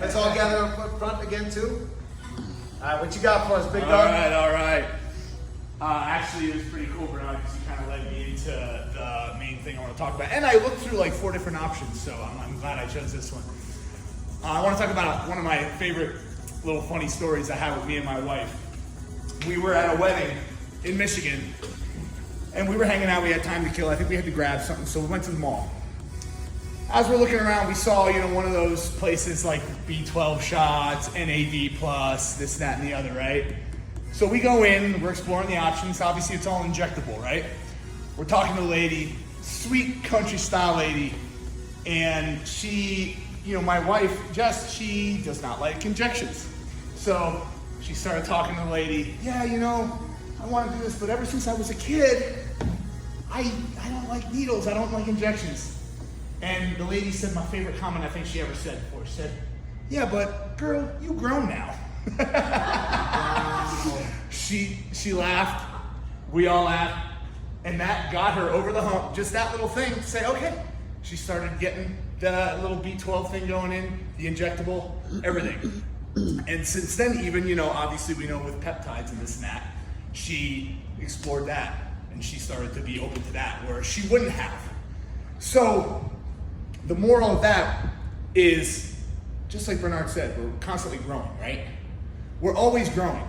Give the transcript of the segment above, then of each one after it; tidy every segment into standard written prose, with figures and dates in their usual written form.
Let's all gather up front again, too. All right, what you got for us, big dog? All right. Actually, it was pretty cool, Bernard, because you kind of led me into the main thing I want to talk about. And I looked through like 4 different options, so I'm glad I chose this one. I want to talk about one of my favorite little funny stories I had with me and my wife. We were at a wedding in Michigan, and we were hanging out. We had time to kill. I think we had to grab something, so we went to the mall. As we're looking around, we saw, one of those places like B12 shots, NAD+, this, that, and the other, right? So we go in, we're exploring the options. Obviously, it's all injectable, right? We're talking to a lady, sweet country style lady, and she, my wife, Jess, she does not like injections. So she started talking to the lady, yeah, I want to do this, but ever since I was a kid, I don't like needles, I don't like injections. And the lady said my favorite comment I think she ever said before. She said, yeah, but girl, you grown now. She laughed, we all laughed, and that got her over the hump, just that little thing to say, okay. She started getting the little B12 thing going in, the injectable, everything. And since then, even, obviously we know with peptides and this and that, she explored that, and she started to be open to that, where she wouldn't have. So, the moral of that is, just like Bernard said, we're constantly growing, right? We're always growing.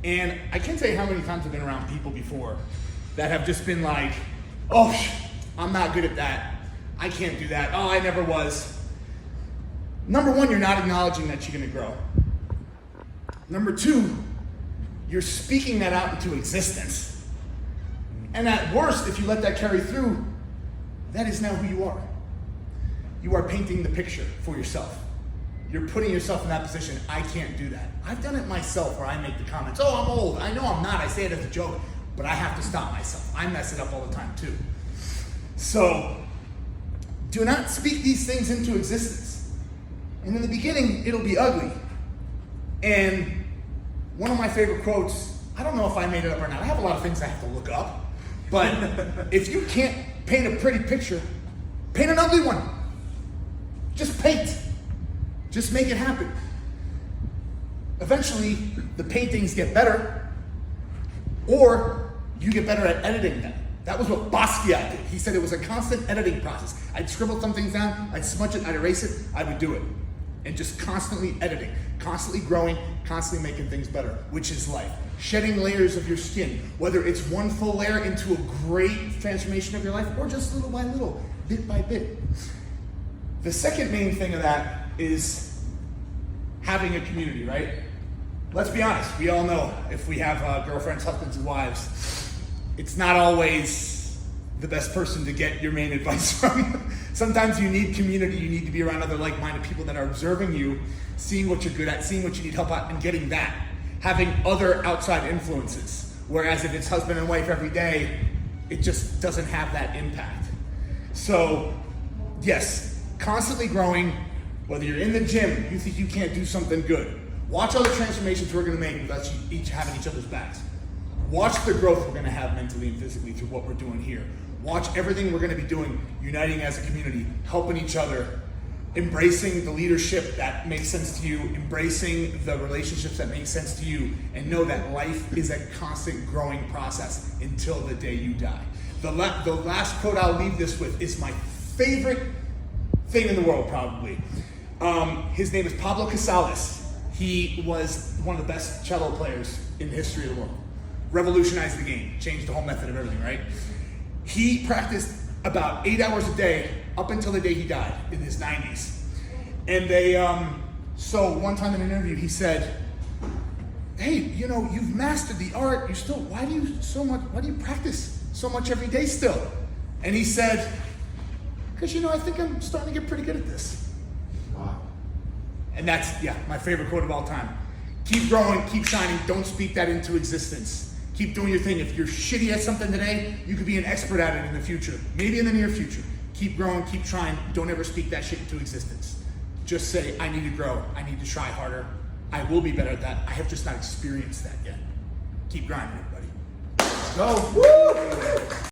And I can't tell you how many times I've been around people before that have just been like, oh, I'm not good at that. I can't do that. Oh, I never was. Number one, you're not acknowledging that you're gonna grow. Number two, you're speaking that out into existence. And at worst, if you let that carry through, that is now who you are. You are painting the picture for yourself. You're putting yourself in that position. I can't do that. I've done it myself where I make the comments, oh, I'm old. I know I'm not. I say it as a joke, but I have to stop myself. I mess it up all the time too. So do not speak these things into existence. And in the beginning, it'll be ugly. And one of my favorite quotes, I don't know if I made it up or not. I have a lot of things I have to look up. But if you can't paint a pretty picture, paint an ugly one. Just paint. Just make it happen. Eventually, the paintings get better, or you get better at editing them. That was what Basquiat did. He said it was a constant editing process. I'd scribble some things down, I'd smudge it, I'd erase it, I would do it. And just constantly editing, constantly growing, constantly making things better, which is life. Shedding layers of your skin, whether it's one full layer into a great transformation of your life, or just little by little, bit by bit. The second main thing of that is having a community, right? Let's be honest, we all know if we have girlfriends, husbands, and wives, it's not always the best person to get your main advice from. Sometimes you need community, you need to be around other like-minded people that are observing you, seeing what you're good at, seeing what you need help at, and getting that. Having other outside influences. Whereas if it's husband and wife every day, it just doesn't have that impact. So, yes, constantly growing, whether you're in the gym, you think you can't do something good. Watch all the transformations we're gonna make with us each having each other's backs. Watch the growth we're gonna have mentally and physically through what we're doing here. Watch everything we're gonna be doing, uniting as a community, helping each other, embracing the leadership that makes sense to you, embracing the relationships that make sense to you, and know that life is a constant growing process until the day you die. The last quote I'll leave this with is my favorite thing in the world, probably. His name is Pablo Casals. He was one of the best cello players in the history of the world. Revolutionized the game, changed the whole method of everything, right? He practiced about 8 hours a day up until the day he died in his 90s. And so one time in an interview he said, hey, you've mastered the art, why do you practice so much every day still? And he said, because I think I'm starting to get pretty good at this. Wow. And that's, my favorite quote of all time. Keep growing, keep shining, don't speak that into existence. Keep doing your thing. If you're shitty at something today, you could be an expert at it in the future, maybe in the near future. Keep growing, keep trying, don't ever speak that shit into existence. Just say, I need to grow, I need to try harder, I will be better at that, I have just not experienced that yet. Keep grinding, everybody. Let's go. Woo!